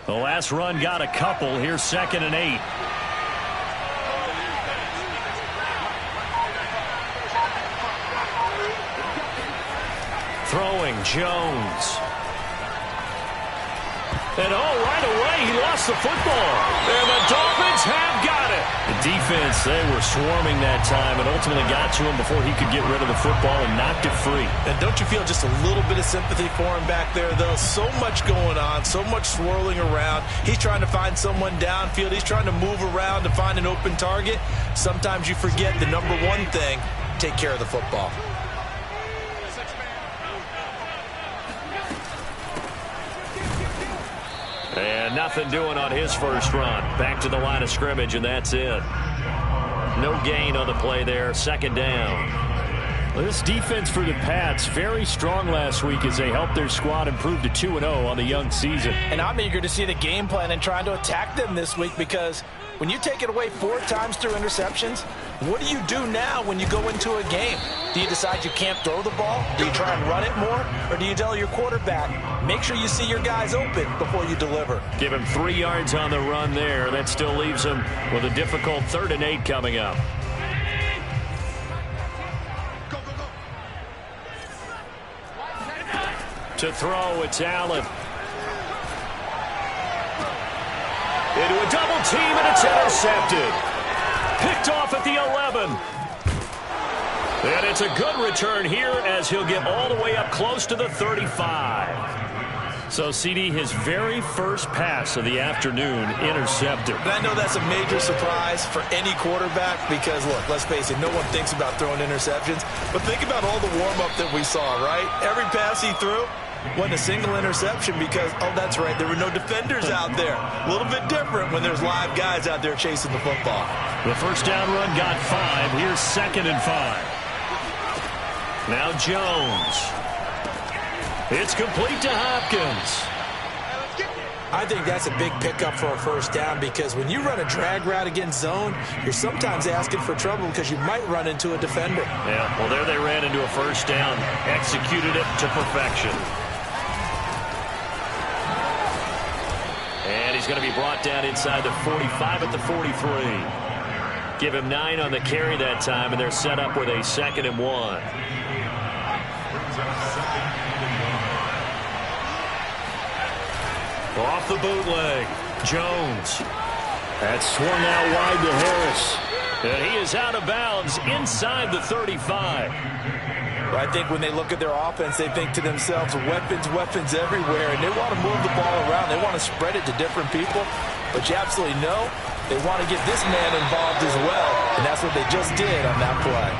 The last run got a couple. Here's 2nd and 8. Throwing Jones. And right away, he lost the football. And the Dolphins have got it. The defense, they were swarming that time and ultimately got to him before he could get rid of the football and knocked it free. And don't you feel just a little bit of sympathy for him back there, though? So much going on, so much swirling around. He's trying to find someone downfield. He's trying to move around to find an open target. Sometimes you forget the number one thing, take care of the football. And nothing doing on his first run. Back to the line of scrimmage, and that's it. No gain on the play there. 2nd down. This defense for the Pats, very strong last week as they helped their squad improve to 2-0 on the young season. And I'm eager to see the game plan and trying to attack them this week, because when you take it away 4 times through interceptions, what do you do now when you go into a game? Do you decide you can't throw the ball? Do you try and run it more? Or do you tell your quarterback, make sure you see your guys open before you deliver? Give him 3 yards on the run there. That still leaves him with a difficult 3rd and 8 coming up. To throw, it's Allen. Into a double team, and it's intercepted. Picked off at the 11. And it's a good return here as he'll get all the way up close to the 35. So, CD, his very first pass of the afternoon intercepted. And I know that's a major surprise for any quarterback because, look, let's face it, no one thinks about throwing interceptions. But think about all the warm-up that we saw, right? Every pass he threw wasn't a single interception because, oh, that's right, there were no defenders out there. A little bit different when there's live guys out there chasing the football. The first down run got 5. Here's 2nd and 5. Now Jones. It's complete to Hopkins. I think that's a big pickup for a first down because when you run a drag route against zone, you're sometimes asking for trouble because you might run into a defender. Yeah, well, there they ran into a first down. Executed it to perfection. And he's going to be brought down inside the 45 at the 43. Give him 9 on the carry that time, and they're set up with a 2nd and 1. Off the bootleg, Jones. That's swung out wide to Harris. And he is out of bounds inside the 35. I think when they look at their offense, they think to themselves, weapons, weapons everywhere, and they want to move the ball around. They want to spread it to different people, but you absolutely know they want to get this man involved as well, and that's what they just did on that play.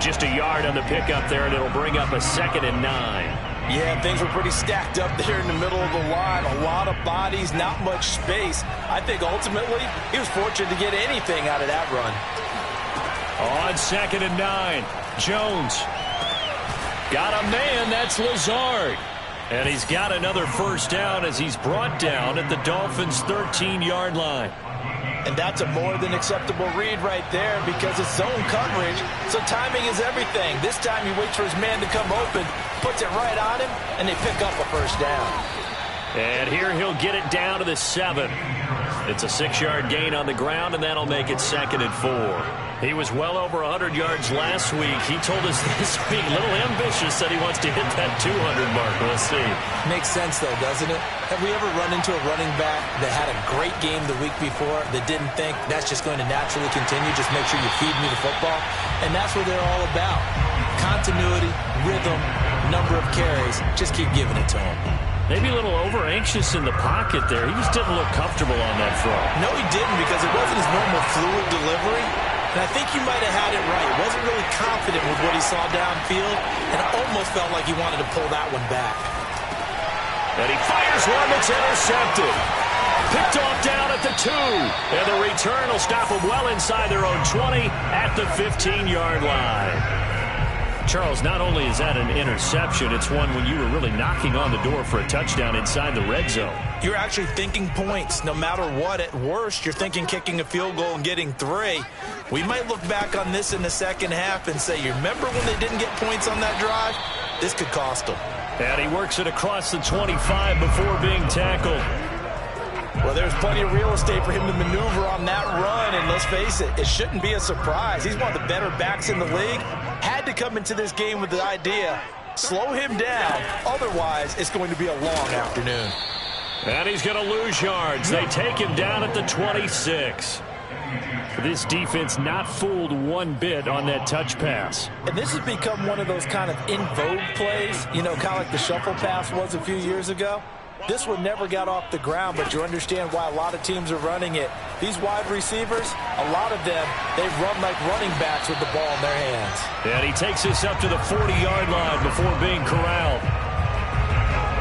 Just a yard on the pickup there, and it'll bring up a 2nd and 9. Yeah, things were pretty stacked up there in the middle of the line. A lot of bodies, not much space. I think ultimately he was fortunate to get anything out of that run. On 2nd and 9, Jones. Got a man, that's Lazard. And he's got another first down as he's brought down at the Dolphins' 13-yard line. And that's a more than acceptable read right there because it's zone coverage, so timing is everything. This time he waits for his man to come open, puts it right on him, and they pick up a first down. And here he'll get it down to the 7. It's a 6-yard gain on the ground, and that'll make it 2nd and 4. He was well over 100 yards last week. He told us this week, a little ambitious, that he wants to hit that 200 mark. We'll see. Makes sense, though, doesn't it? Have we ever run into a running back that had a great game the week before that didn't think that's just going to naturally continue? Just make sure you feed me the football. And that's what they're all about. Continuity, rhythm, number of carries. Just keep giving it to him. Maybe a little over-anxious in the pocket there. He just didn't look comfortable on that throw. No, he didn't because it wasn't his normal fluid delivery. And I think he might have had it right. Wasn't really confident with what he saw downfield and almost felt like he wanted to pull that one back. And he fires one that's intercepted. Picked off down at the 2. And the return will stop them well inside their own 20 at the 15-yard line. Charles, not only is that an interception, it's one when you were really knocking on the door for a touchdown inside the red zone. You're actually thinking points. No matter what, at worst, you're thinking kicking a field goal and getting 3. We might look back on this in the second half and say, you remember when they didn't get points on that drive? This could cost them. And he works it across the 25 before being tackled. Well, there's plenty of real estate for him to maneuver on that run, and let's face it, it shouldn't be a surprise. He's one of the better backs in the league. Had to come into this game with the idea, slow him down, otherwise it's going to be a long afternoon. And he's going to lose yards. They take him down at the 26. This defense not fooled one bit on that touch pass. And this has become one of those kind of in vogue plays, you know, kind of like the shuffle pass was a few years ago. This one never got off the ground, but you understand why a lot of teams are running it. These wide receivers, a lot of them, they run like running backs with the ball in their hands. And he takes this up to the 40-yard line before being corralled.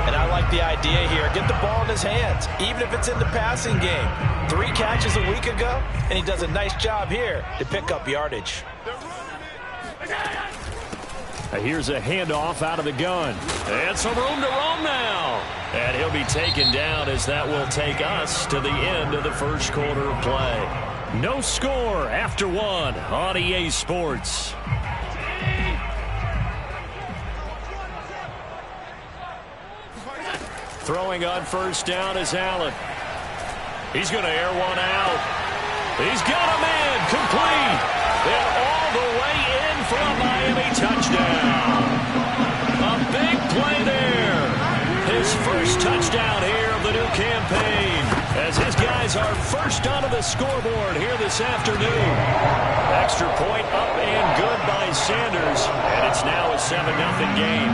And I like the idea here. Get the ball in his hands, even if it's in the passing game. 3 catches a week ago, and he does a nice job here to pick up yardage. Here's a handoff out of the gun. And some room to roam now. And he'll be taken down as that will take us to the end of the first quarter of play. No score after 1 on EA Sports. Throwing on first down is Allen. He's going to air one out. He's got him in, complete. And all the way in for a Miami touchdown. A big play there. His first touchdown here of the new campaign, as his guys are first onto the scoreboard here this afternoon. Extra point up and good by Sanders, and it's now a 7-0 game.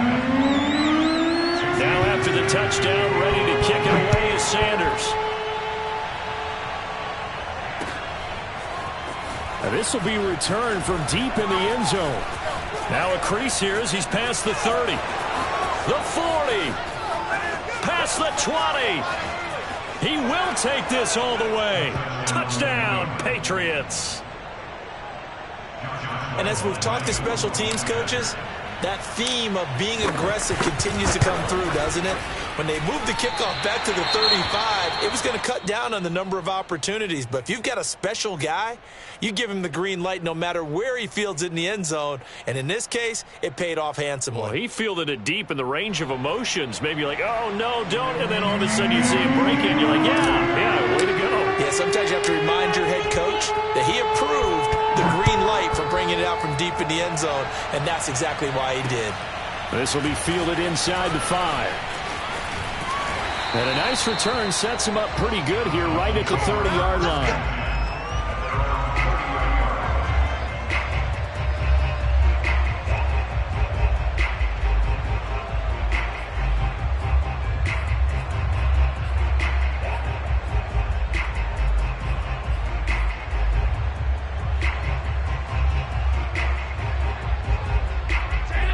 Now after the touchdown, ready to kick it away is Sanders. Now this will be returned from deep in the end zone. Now a crease here as he's past the 30. The 40. Past the 20. He will take this all the way. Touchdown, Patriots. And as we've talked to special teams coaches, that theme of being aggressive continues to come through, doesn't it? When they moved the kickoff back to the 35, it was going to cut down on the number of opportunities. But if you've got a special guy, you give him the green light no matter where he fields it in the end zone. And in this case, it paid off handsomely. Well, he fielded it deep in the range of emotions. Maybe like, oh, no, don't. And then all of a sudden you see him break it, and you're like, yeah, way to go. Yeah, sometimes you have to remind your head coach that he approved the green light for bringing it out from deep in the end zone, and that's exactly why he did. This will be fielded inside the 5. And a nice return sets him up pretty good here right at the 30-yard line.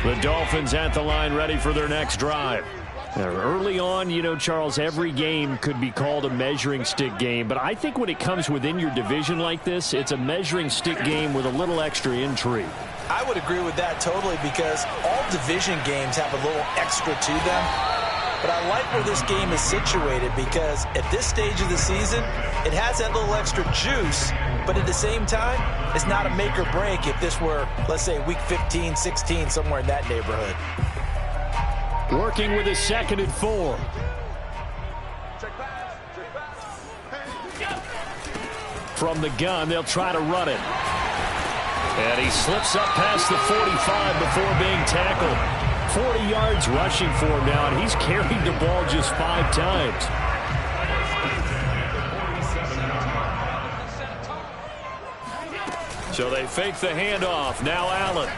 The Dolphins at the line ready for their next drive. Now, early on, you know, Charles, every game could be called a measuring stick game. But I think when it comes within your division like this, it's a measuring stick game with a little extra intrigue. I would agree with that totally, because all division games have a little extra to them. But I like where this game is situated, because at this stage of the season, it has that little extra juice. But at the same time, it's not a make or break if this were, let's say, week 15, 16, somewhere in that neighborhood. Working with a 2nd and 4. From the gun, they'll try to run it. And he slips up past the 45 before being tackled. 40 yards rushing for him now, and he's carried the ball just 5 times. So they fake the handoff. Now Allen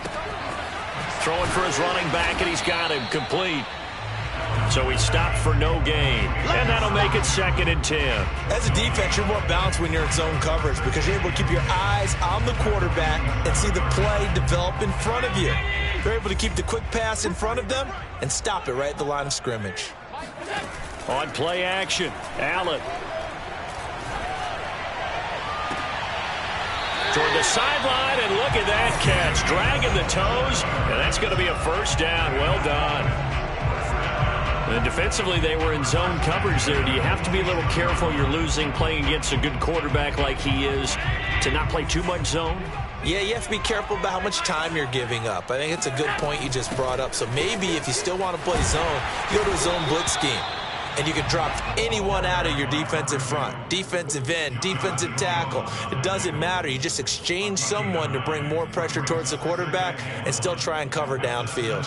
throwing for his running back, and he's got him complete. So he stopped for no gain, and that'll make it 2nd and 10. As a defense, you're more balanced when you're in zone coverage, because you're able to keep your eyes on the quarterback and see the play develop in front of you. You're able to keep the quick pass in front of them and stop it right at the line of scrimmage. On play action, Allen. Toward the sideline, and look at that catch. Dragging the toes, and that's going to be a first down. Well done. And defensively, they were in zone coverage there. Do you have to be a little careful? You're losing, playing against a good quarterback like he is, to not play too much zone? Yeah, you have to be careful about how much time you're giving up. I think it's a good point you just brought up. So maybe if you still want to play zone, you go to a zone blitz scheme. and you can drop anyone out of your defensive front. Defensive end, defensive tackle. It doesn't matter. You just exchange someone to bring more pressure towards the quarterback and still try and cover downfield.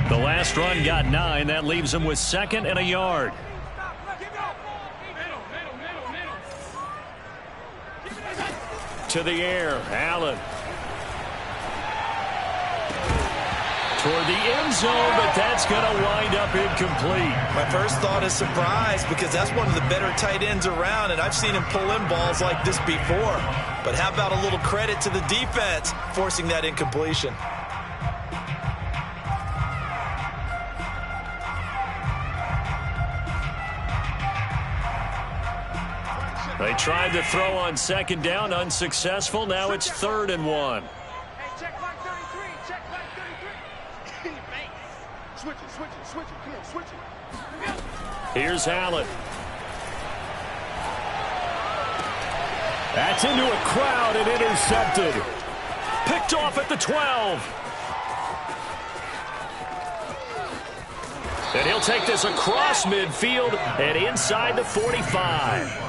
The last run got 9. That leaves him with 2nd and a yard. To the air, Allen. Toward the end zone, but that's going to wind up incomplete. My first thought is surprise because that's one of the better tight ends around, and I've seen him pull in balls like this before. But how about a little credit to the defense forcing that incompletion? They tried to throw on 2nd down, unsuccessful. Now it's 3rd and 1. Check back 33. Check back 33. Switch it. Come on, switch it. Here's Allen. That's into a crowd and intercepted. Picked off at the 12. And he'll take this across midfield and inside the 45.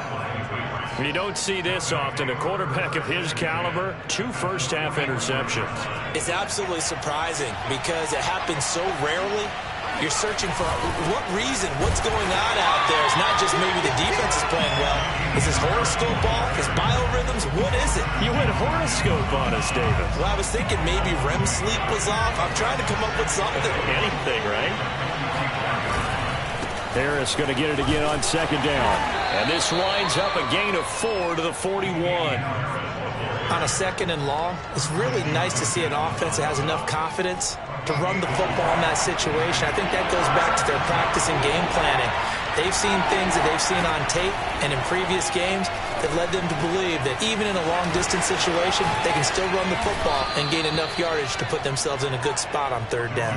You don't see this often. A quarterback of his caliber, 2 first-half interceptions. It's absolutely surprising because it happens so rarely. You're searching for what reason, what's going on out there. It's not just maybe the defense is playing well. Is his horoscope off? His biorhythms? What is it? You went horoscope on us, David. Well, I was thinking maybe REM sleep was off. I'm trying to come up with something. Anything, right? Harris going to get it again on 2nd down. And this winds up a gain of 4 to the 41. On a 2nd and long, it's really nice to see an offense that has enough confidence to run the football in that situation. I think that goes back to their practice and game planning. They've seen things that they've seen on tape and in previous games that led them to believe that even in a long-distance situation, they can still run the football and gain enough yardage to put themselves in a good spot on 3rd down.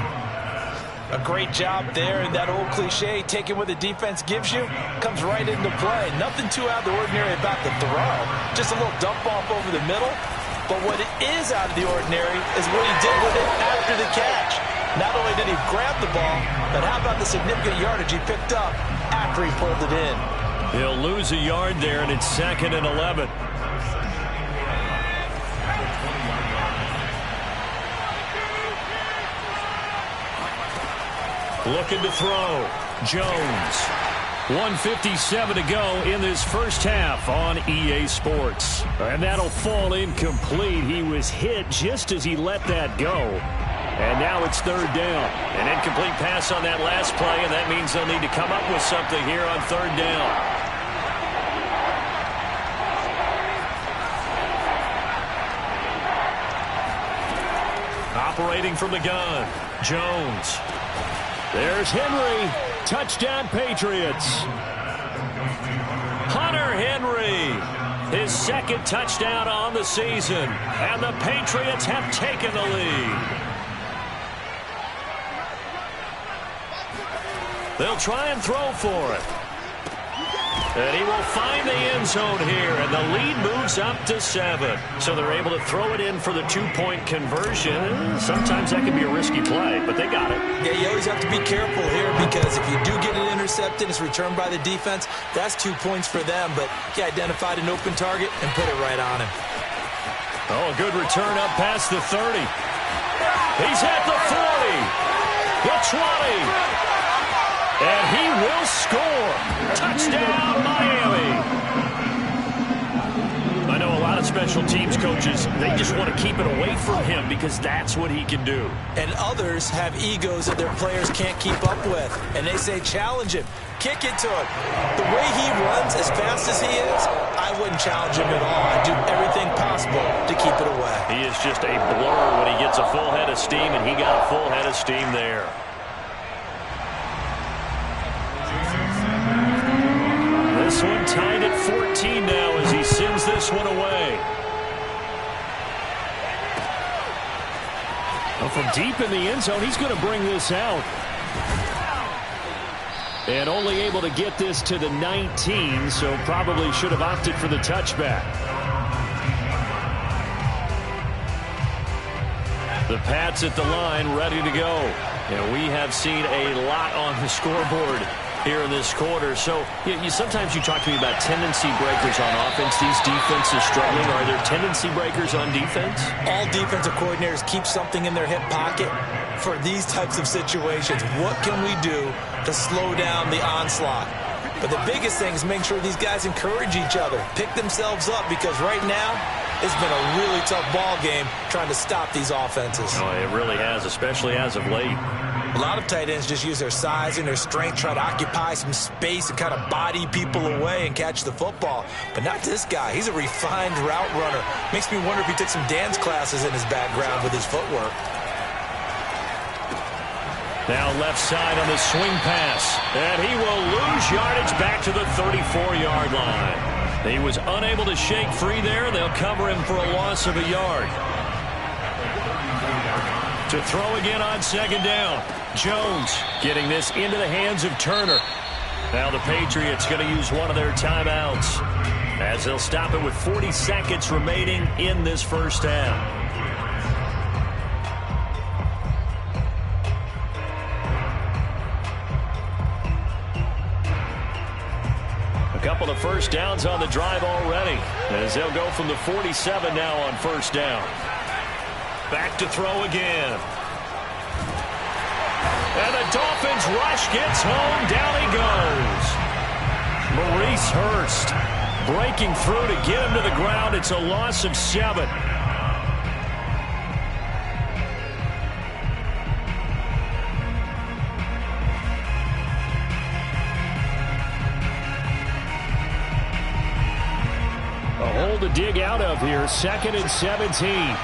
A great job there, and that old cliche, taking what the defense gives you, comes right into play. Nothing too out of the ordinary about the throw. Just a little dump off over the middle. But what is out of the ordinary is what he did with it after the catch. Not only did he grab the ball, but how about the significant yardage he picked up after he pulled it in? He'll lose a yard there, and it's 2nd and 11. Looking to throw. Jones. 1:57 to go in this first half on EA Sports. And that'll fall incomplete. He was hit just as he let that go. And now it's 3rd down. An incomplete pass on that last play, and that means they'll need to come up with something here on 3rd down. Operating from the gun. Jones. There's Henry. Touchdown, Patriots. Hunter Henry. His 2nd touchdown on the season. And the Patriots have taken the lead. They'll try and throw for it. And he will find the end zone here, and the lead moves up to 7. So they're able to throw it in for the 2-point conversion. Sometimes that can be a risky play, but they got it. Yeah, you always have to be careful here because if you do get it intercepted, it's returned by the defense. That's 2 points for them, but he identified an open target and put it right on him. Oh, a good return up past the 30. He's at the 40, the 20. And he will score. Touchdown, Miami. I know a lot of special teams coaches, they just want to keep it away from him because that's what he can do. And others have egos that their players can't keep up with. And they say, challenge him. Kick it to him. The way he runs as fast as he is, I wouldn't challenge him at all. I'd do everything possible to keep it away. He is just a blur when he gets a full head of steam, and he got a full head of steam there. This one tied at 14 now as he sends this one away. Well, from deep in the end zone, he's going to bring this out. And only able to get this to the 19, so probably should have opted for the touchback. The Pats at the line, ready to go. And we have seen a lot on the scoreboard here in this quarter. So sometimes you talk to me about tendency breakers on offense. These defenses struggling. Are there tendency breakers on defense? All defensive coordinators keep something in their hip pocket for these types of situations. What can we do to slow down the onslaught? But the biggest thing is making sure these guys encourage each other, pick themselves up, because right now it's been a really tough ball game trying to stop these offenses. Oh, it really has, especially as of late. A lot of tight ends just use their size and their strength, try to occupy some space and kind of body people away and catch the football. But not this guy. He's a refined route runner. Makes me wonder if he took some dance classes in his background with his footwork. Now left side on the swing pass. And he will lose yardage back to the 34-yard line. He was unable to shake free there. They'll cover him for a loss of a yard. To throw again on second down. Jones getting this into the hands of Turner. Now the Patriots going to use one of their timeouts as they'll stop it with 40 seconds remaining in this first half. A couple of first downs on the drive already as they'll go from the 47 now on first down. Back to throw again. And the Dolphins rush gets home. Down he goes. Maurice Hurst breaking through to get him to the ground. It's a loss of 7. A hole to dig out of here. 2nd and 17.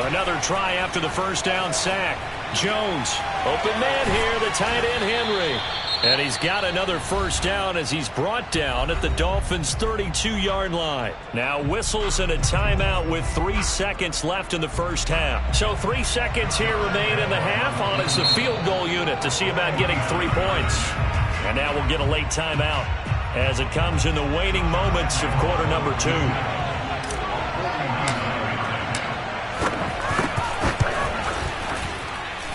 Another try after the first down sack. Jones, open man here, the tight end Henry. And he's got another first down as he's brought down at the Dolphins' 32-yard line. Now whistles and a timeout with 3 seconds left in the first half. So 3 seconds here remain in the half on as the field goal unit to see about getting 3 points. And now we'll get a late timeout as it comes in the waning moments of quarter number 2.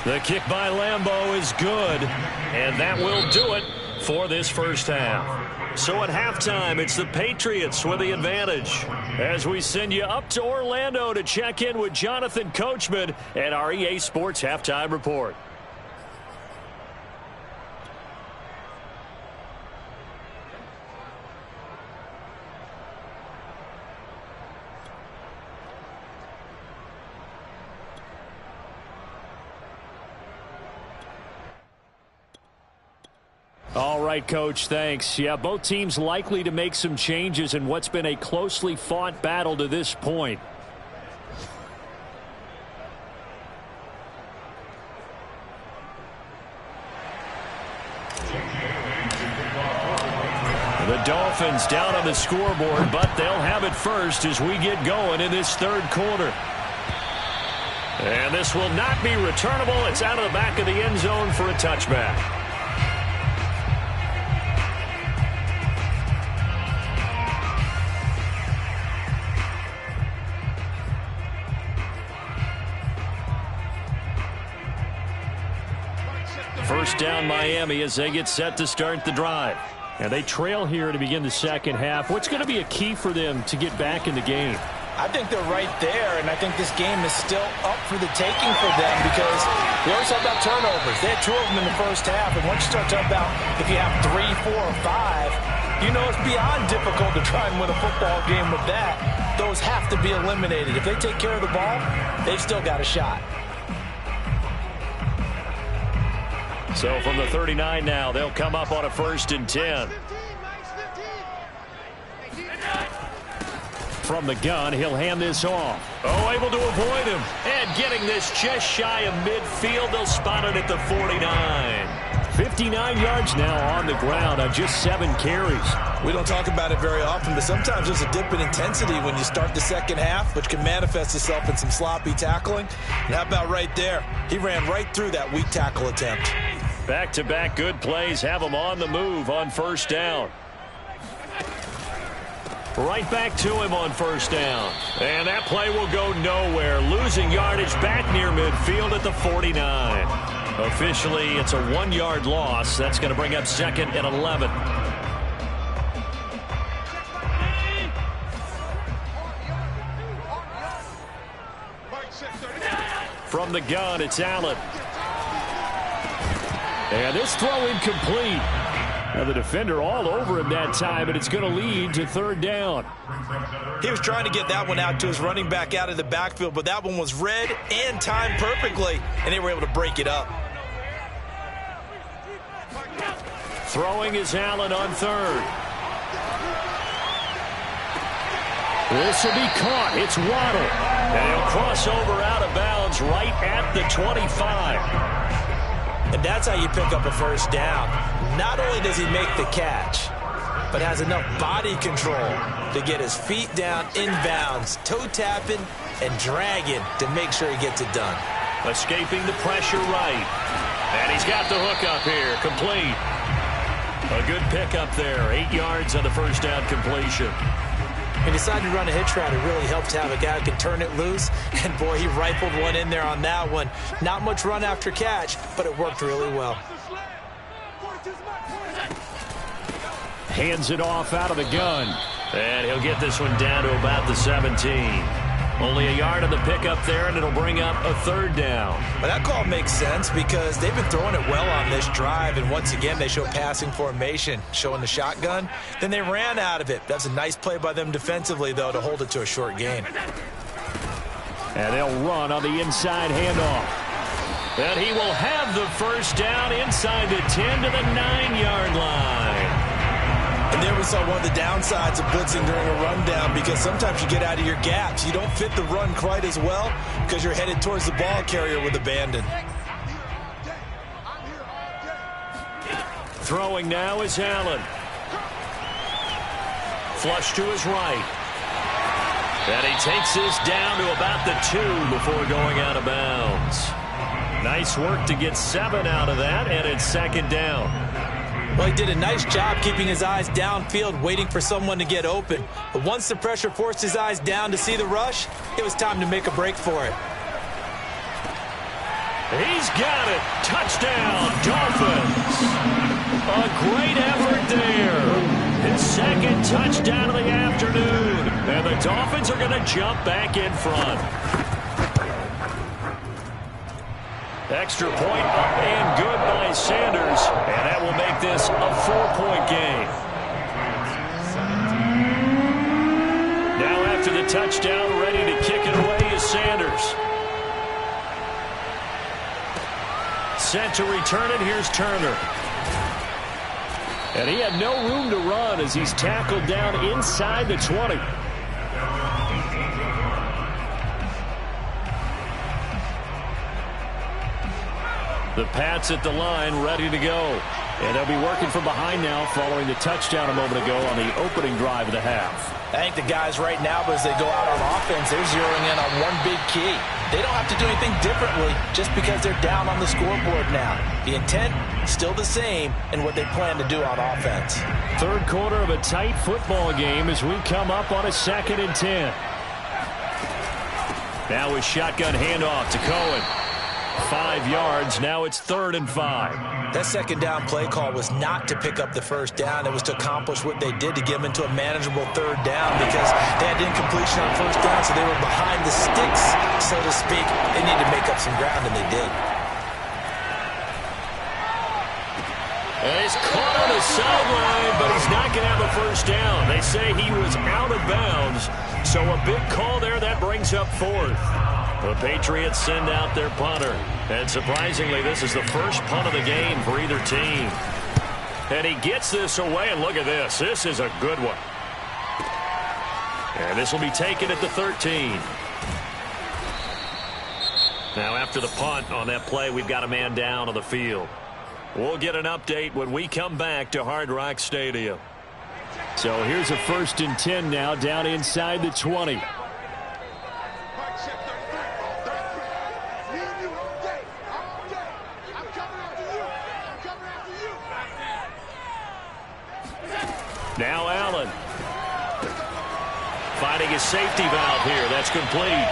The kick by Lambeau is good, and that will do it for this first half. So at halftime, it's the Patriots with the advantage as we send you up to Orlando to check in with Jonathan Coachman and our EA Sports Halftime Report. All right, Coach, thanks. Yeah, both teams likely to make some changes in what's been a closely fought battle to this point. The Dolphins down on the scoreboard, but they'll have it first as we get going in this third quarter. And this will not be returnable. It's out of the back of the end zone for a touchback. First down Miami as they get set to start the drive. And they trail here to begin the second half. What's going to be a key for them to get back in the game? I think they're right there, and I think this game is still up for the taking for them because we always talk about turnovers. They had 2 of them in the first half, and once you start talking about if you have 3, 4, or 5, you know it's beyond difficult to try and win a football game with that. Those have to be eliminated. If they take care of the ball, they've still got a shot. So from the 39 now, they'll come up on a 1st and 10. From the gun, he'll hand this off. Oh, able to avoid him. And getting this just shy of midfield. They'll spot it at the 49. 59 yards now on the ground on just 7 carries. We don't talk about it very often, but sometimes there's a dip in intensity when you start the second half, which can manifest itself in some sloppy tackling. And how about right there? He ran right through that weak tackle attempt. Back-to-back good plays have them on the move on first down. Right back to him on first down. And that play will go nowhere. Losing yardage back near midfield at the 49. Officially, it's a 1-yard loss. That's going to bring up 2nd and 11. From the gun, it's Allen. And this throw incomplete. Now the defender all over him that time, and it's going to lead to 3rd down. He was trying to get that one out to his running back out of the backfield, but that one was read and timed perfectly, and they were able to break it up. Throwing is Allen on 3rd. This will be caught. It's Waddle. And he'll cross over out of bounds right at the 25. And that's how you pick up a 1st down. Not only does he make the catch, but has enough body control to get his feet down inbounds, toe tapping and dragging to make sure he gets it done. Escaping the pressure right. And he's got the hook up here. Complete. A good pickup there. 8 yards on the 1st down completion. He decided to run a hitch route. It really helps to have a guy who can turn it loose. And, boy, he rifled one in there on that one. Not much run after catch, but it worked really well. Hands it off out of the gun. And he'll get this one down to about the 17. Only a yard on the pickup there, and it'll bring up a 3rd down. Well, that call makes sense because they've been throwing it well on this drive, and once again they show passing formation, showing the shotgun. Then they ran out of it. That's a nice play by them defensively, though, to hold it to a short gain. And they'll run on the inside handoff. And he will have the 1st down inside the 10 to the 9-yard line. And there we saw one of the downsides of blitzing during a rundown because sometimes you get out of your gaps. You don't fit the run quite as well because you're headed towards the ball carrier with abandon. Throwing now is Allen. Flush to his right. And he takes this down to about the 2 before going out of bounds. Nice work to get 7 out of that, and it's 2nd down. Well, he did a nice job keeping his eyes downfield, waiting for someone to get open. But once the pressure forced his eyes down to see the rush, it was time to make a break for it. He's got it. Touchdown, Dolphins. A great effort there. His 2nd touchdown of the afternoon. And the Dolphins are going to jump back in front. Extra point up and good by Sanders. And that will make this a 4-point game. Now after the touchdown, ready to kick it away is Sanders. Set to return it. Here's Turner. And he had no room to run as he's tackled down inside the 20. The Pats at the line, ready to go. And they'll be working from behind now following the touchdown a moment ago on the opening drive of the half. I think the guys right now, as they go out on offense, they're zeroing in on one big key. They don't have to do anything differently just because they're down on the scoreboard now. The intent, still the same, and what they plan to do on offense. 3rd quarter of a tight football game as we come up on a 2nd and 10. Now with shotgun handoff to Cohen. 5 yards. Now it's 3rd and 5. That 2nd down play call was not to pick up the 1st down. It was to accomplish what they did to get them into a manageable 3rd down because they had incompletion on 1st down, so they were behind the sticks, so to speak. They needed to make up some ground, and they did. And he's caught on the sideline, but he's not going to have a 1st down. They say he was out of bounds, so a big call there. That brings up 4th. The Patriots send out their punter. And surprisingly, this is the first punt of the game for either team. And he gets this away, and look at this. This is a good one. And this will be taken at the 13. Now after the punt on that play, we've got a man down on the field. We'll get an update when we come back to Hard Rock Stadium. So here's a 1st and 10 now down inside the 20. Now Allen. finding his safety valve here. That's complete.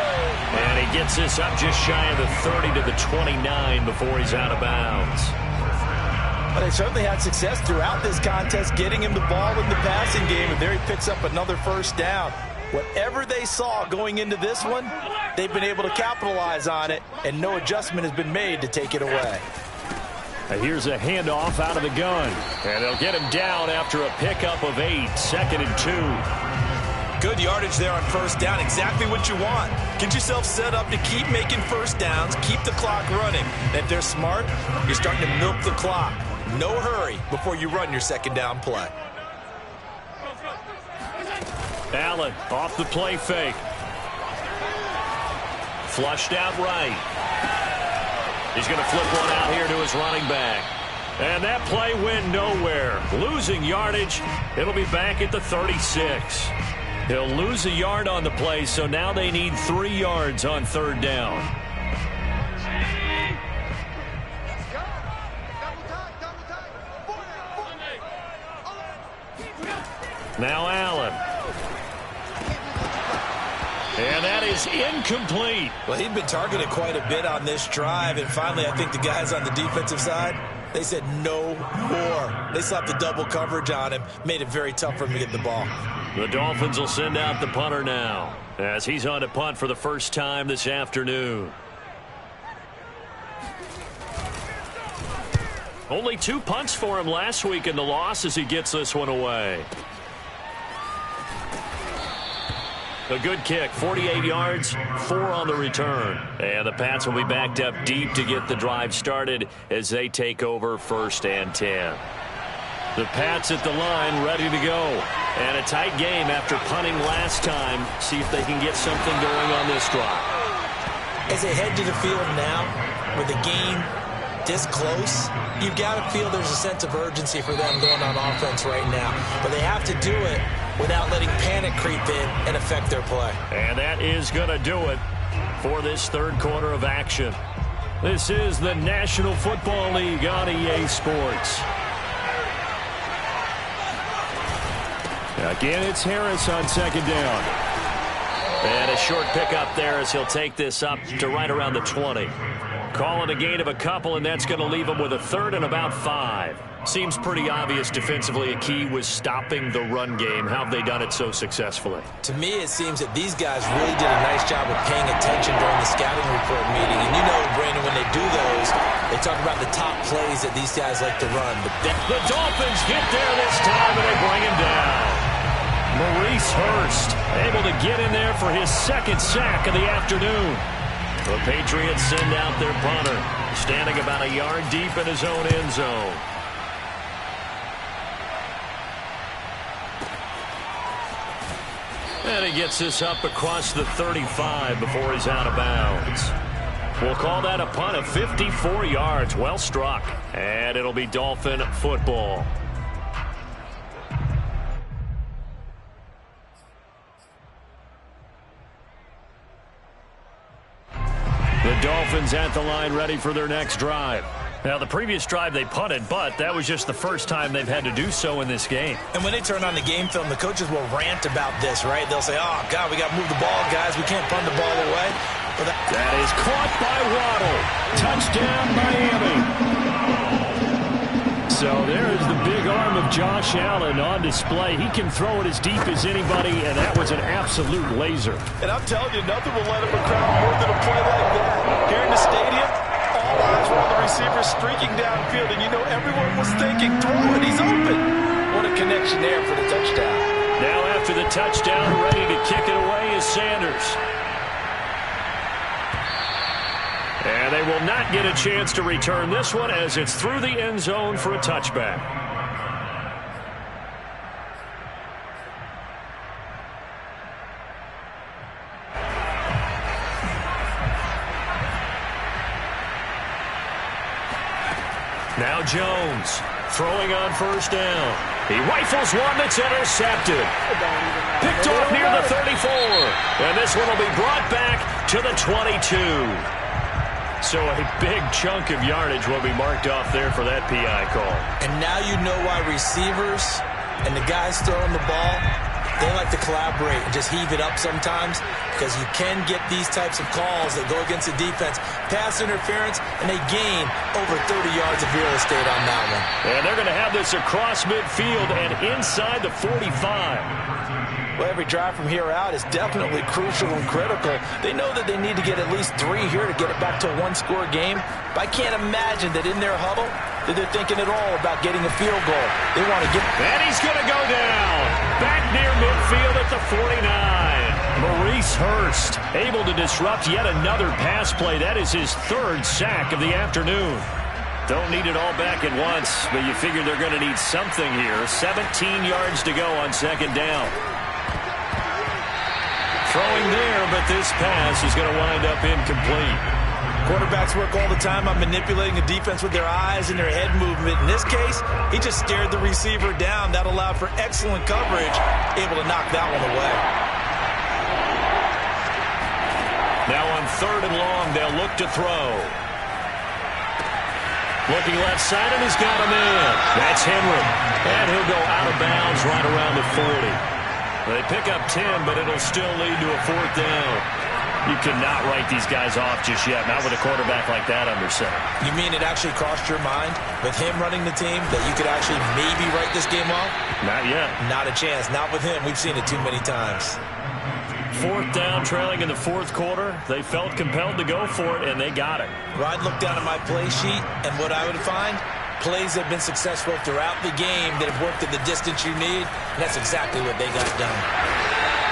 And he gets this up just shy of the 30 to the 29 before he's out of bounds. Well, they certainly had success throughout this contest, getting him the ball in the passing game, and there he picks up another first down. Whatever they saw going into this one, they've been able to capitalize on it, and no adjustment has been made to take it away. Here's a handoff out of the gun, and they'll get him down after a pickup of 8, 2nd and 2. Good yardage there on first down, exactly what you want. Get yourself set up to keep making first downs, keep the clock running. And if they're smart, you're starting to milk the clock. No hurry before you run your second down play. Allen off the play fake. Flushed out right. He's going to flip one out here to his running back. And that play went nowhere. Losing yardage. It'll be back at the 36. He'll lose a yard on the play, so now they need 3 yards on third down. Now Allen. And that is incomplete. Well, he'd been targeted quite a bit on this drive, and finally I think the guys on the defensive side, they said no more. They slapped the double coverage on him, made it very tough for him to get the ball. The Dolphins will send out the punter now, as he's on to punt for the first time this afternoon. Only 2 punts for him last week in the loss as he gets this one away. A good kick, 48 yards, 4 on the return. And the Pats will be backed up deep to get the drive started as they take over 1st and 10. The Pats at the line ready to go. And a tight game after punting last time. See if they can get something going on this drive. As they head to the field now, with the game this close, you've got to feel there's a sense of urgency for them going on offense right now. But they have to do it without letting panic creep in and affect their play. And that is going to do it for this third quarter of action. This is the National Football League on EA Sports. Again, it's Harris on second down. And a short pickup there as he'll take this up to right around the 20. Call it a gain of a couple, and that's going to leave him with a 3rd and about 5. Seems pretty obvious defensively a key was stopping the run game. How have they done it so successfully? To me, it seems that these guys really did a nice job of paying attention during the scouting report meeting. And you know, Brandon, when they do those, they talk about the top plays that these guys like to run. But the Dolphins get there this time, and they bring him down. Maurice Hurst able to get in there for his 2nd sack of the afternoon. The Patriots send out their punter, standing about a yard deep in his own end zone. And he gets this up across the 35 before he's out of bounds. We'll call that a punt of 54 yards. Well struck. And it'll be Dolphin football. The Dolphins at the line ready for their next drive. Now, the previous drive they punted, but that was just the first time they've had to do so in this game. And when they turn on the game film, the coaches will rant about this, right? They'll say, oh, God, we got to move the ball, guys. We can't punt the ball away. Well, that is caught by Waddle. Touchdown, Miami. So there's the big arm of Josh Allen on display. He can throw it as deep as anybody, and that was an absolute laser. And I'm telling you, nothing will let him a crowd more than a play like that. Here in the stadium, all eyes were on the receiver streaking downfield, and you know everyone was thinking, throw it, he's open. What a connection there for the touchdown. Now after the touchdown, ready to kick it away is Sanders. And they will not get a chance to return this one as it's through the end zone for a touchback. Now Jones throwing on first down. He rifles one that's intercepted. Picked off near the 34. And this one will be brought back to the 22. So a big chunk of yardage will be marked off there for that PI call. And now you know why receivers and the guys throwing the ball, They like to collaborate and just heave it up sometimes because you can get these types of calls that go against the defense. Pass interference, and they gain over 30 yards of real estate on that one. And they're going to have this across midfield and inside the 45. Well, every drive from here out is definitely crucial and critical. They know that they need to get at least 3 here to get it back to a one-score game. But I can't imagine that in their huddle that they're thinking at all about getting a field goal. They want to get... And he's going to go down. Back near midfield at the 49. Maurice Hurst able to disrupt yet another pass play. That is his 3rd sack of the afternoon. Don't need it all back at once, but you figure they're going to need something here. 17 yards to go on 2nd down. Throwing there, but this pass is going to wind up incomplete. Quarterbacks work all the time on manipulating the defense with their eyes and their head movement. In this case, he just stared the receiver down. That allowed for excellent coverage, able to knock that one away. Now on 3rd and long, they'll look to throw. Looking left side, and he's got him in. That's Henry. And he'll go out of bounds right around the 40. They pick up 10, but it'll still lead to a 4th down. You cannot write these guys off just yet, not with a quarterback like that under center. You mean it actually crossed your mind with him running the team that you could actually maybe write this game off? Not yet. Not a chance. Not with him. We've seen it too many times. 4th down, trailing in the 4th quarter. They felt compelled to go for it, and they got it. Well, I'd look down at my play sheet, and what I would find, plays that have been successful throughout the game that have worked at the distance you need, and that's exactly what they got done.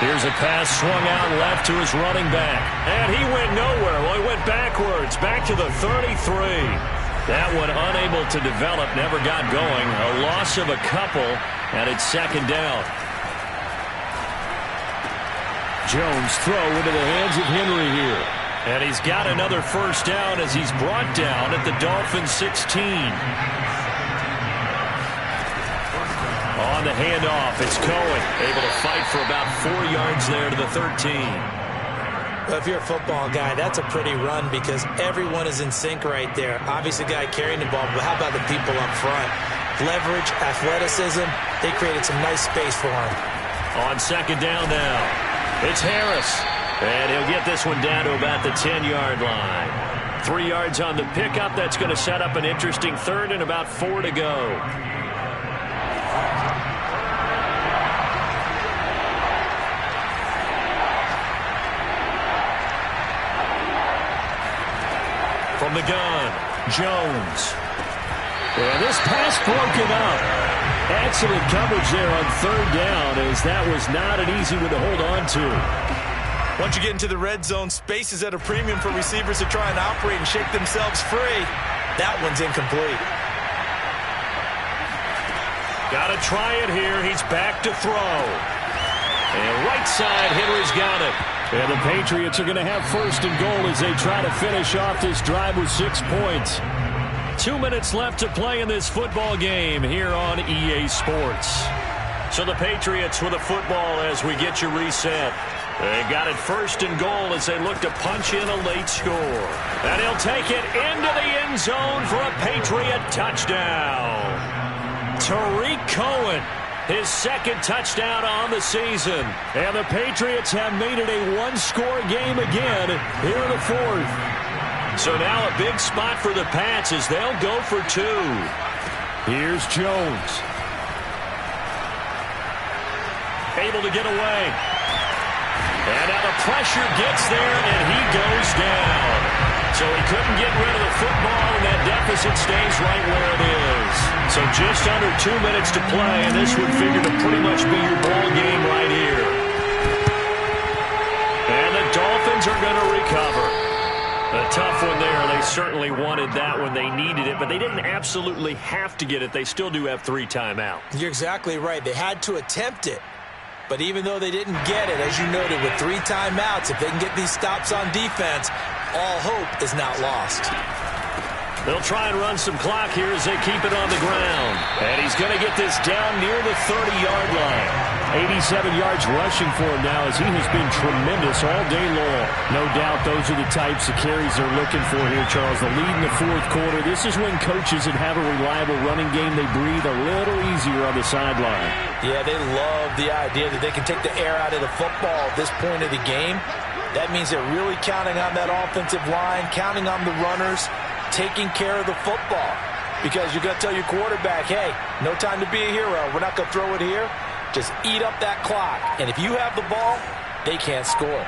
Here's a pass swung out left to his running back, and he went nowhere. Well, he went backwards, back to the 33. That one unable to develop, never got going. A loss of a couple, and it's 2nd down. Jones throw into the hands of Henry here. And he's got another 1st down as he's brought down at the Dolphins 16. On the handoff, it's Cohen, able to fight for about 4 yards there to the 13. Well, if you're a football guy, that's a pretty run because everyone is in sync right there. Obviously, the guy carrying the ball, but how about the people up front? Leverage, athleticism, they created some nice space for him. On 2nd down now, it's Harris. And he'll get this one down to about the 10-yard line. 3 yards on the pickup. That's going to set up an interesting 3rd and about 4 to go. From the gun, Jones. And this pass broken up. Excellent coverage there on 3rd down, as that was not an easy one to hold on to. Once you get into the red zone, space is at a premium for receivers to try and operate and shake themselves free. That one's incomplete. Got to try it here. He's back to throw. And right side, Henry's got it. And the Patriots are going to have 1st and goal as they try to finish off this drive with 6 points. 2 minutes left to play in this football game here on EA Sports. So the Patriots with a football as we get you reset. They got it 1st and goal as they look to punch in a late score. And he'll take it into the end zone for a Patriot touchdown. Tariq Cohen, his 2nd touchdown on the season. And the Patriots have made it a one-score game again here in the 4th. So now a big spot for the Pats as they'll go for 2. Here's Jones. Able to get away. And now the pressure gets there, and he goes down. So he couldn't get rid of the football, and that deficit stays right where it is. So just under 2 minutes to play, and this would figure to pretty much be your ball game right here. And the Dolphins are going to recover. A tough one there. They certainly wanted that when they needed it, but they didn't absolutely have to get it. They still do have 3 timeouts. You're exactly right. They had to attempt it. But even though they didn't get it, as you noted, with 3 timeouts, if they can get these stops on defense, all hope is not lost. They'll try and run some clock here as they keep it on the ground. And he's going to get this down near the 30-yard line. 87 yards rushing for him now as he has been tremendous all day long. No doubt those are the types of carries they're looking for here, Charles. The lead in the fourth quarter. This is when coaches that have a reliable running game, they breathe a little easier on the sideline. Yeah, they love the idea that they can take the air out of the football at this point of the game. That means they're really counting on that offensive line, counting on the runners, taking care of the football. Because you're going to tell your quarterback, hey, no time to be a hero. We're not going to throw it here. Just eat up that clock. And if you have the ball, they can't score.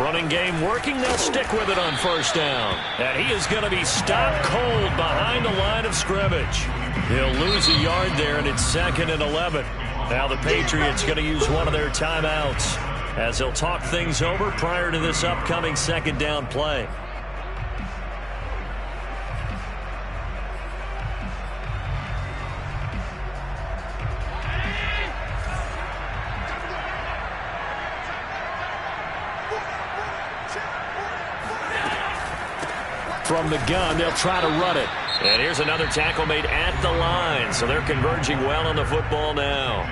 Running game working. They'll stick with it on first down. And he is going to be stopped cold behind the line of scrimmage. He'll lose a yard there, and it's 2nd and 11. Now the Patriots going to use one of their timeouts as they'll talk things over prior to this upcoming second down play. From the gun, they'll try to run it. And here's another tackle made at the line, so they're converging well on the football now.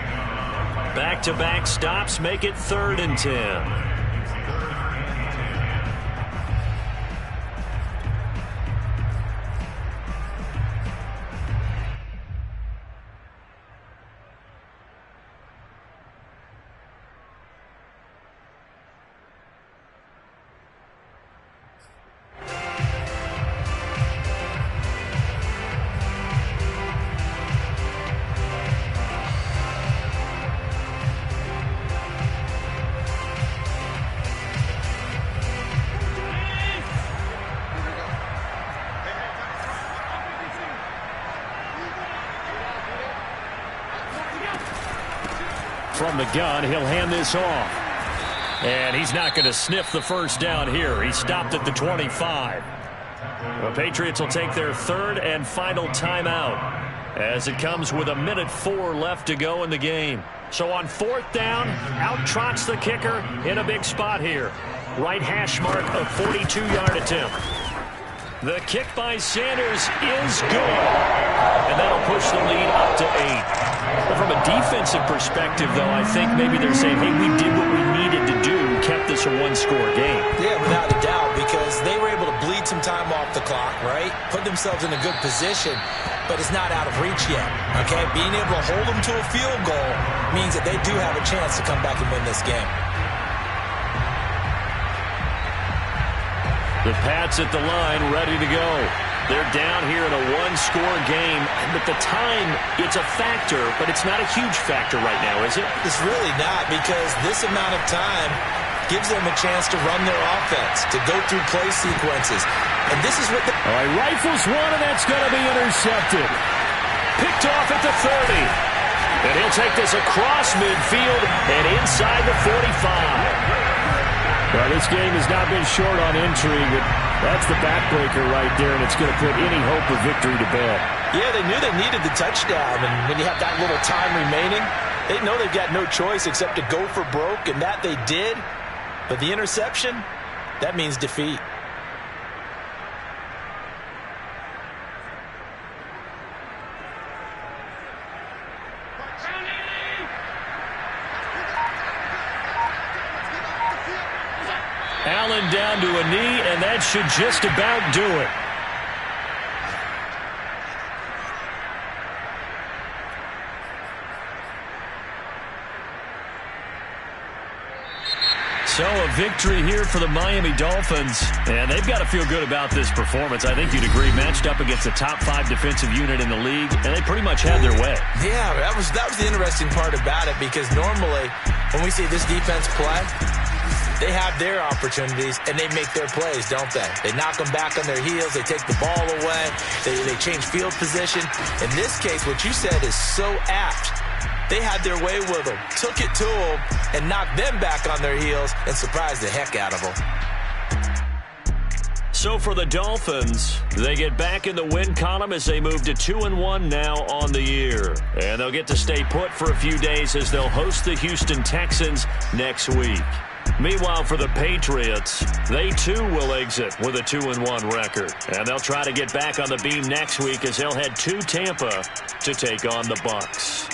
Back-to-back stops make it 3rd and 10. From the gun, he'll hand this off. And he's not going to sniff the first down here. He stopped at the 25. The Patriots will take their 3rd and final timeout as it comes with 1:04 left to go in the game. So on 4th down, out trots the kicker in a big spot here. Right hash mark of 42-yard attempt. The kick by Sanders is good. And that'll push the lead up to 8. From a defensive perspective, though, I think maybe they're saying, hey, we did what we needed to do and kept this a one-score game. Yeah, without a doubt, because they were able to bleed some time off the clock, right? Put themselves in a good position, but it's not out of reach yet, okay? Being able to hold them to a field goal means that they do have a chance to come back and win this game. The Pats at the line, ready to go. They're down here in a one-score game, but the time, it's a factor, but it's not a huge factor right now, is it? It's really not, because this amount of time gives them a chance to run their offense, to go through play sequences. And this is what the... All right, rifles one, and that's going to be intercepted. Picked off at the 30. And he'll take this across midfield and inside the 45. Well, this game has not been short on intrigue, but that's the backbreaker right there, and it's going to put any hope of victory to bed. Yeah, they knew they needed the touchdown, and when you have that little time remaining, they know they've got no choice except to go for broke, and that they did. But the interception, that means defeat. Allen down to a knee, and that should just about do it. So a victory here for the Miami Dolphins, and they've got to feel good about this performance. I think you'd agree, matched up against a top 5 defensive unit in the league, and they pretty much had their way. Yeah, that was the interesting part about it, because normally when we see this defense play, they have their opportunities, and they make their plays, don't they? They knock them back on their heels. They take the ball away. They change field position. In this case, what you said is so apt. They had their way with them, took it to them, and knocked them back on their heels and surprised the heck out of them. So for the Dolphins, they get back in the win column as they move to 2-1 now on the year. And they'll get to stay put for a few days as they'll host the Houston Texans next week. Meanwhile, for the Patriots, they too will exit with a 2-1 record. And they'll try to get back on the beam next week as they'll head to Tampa to take on the Bucs.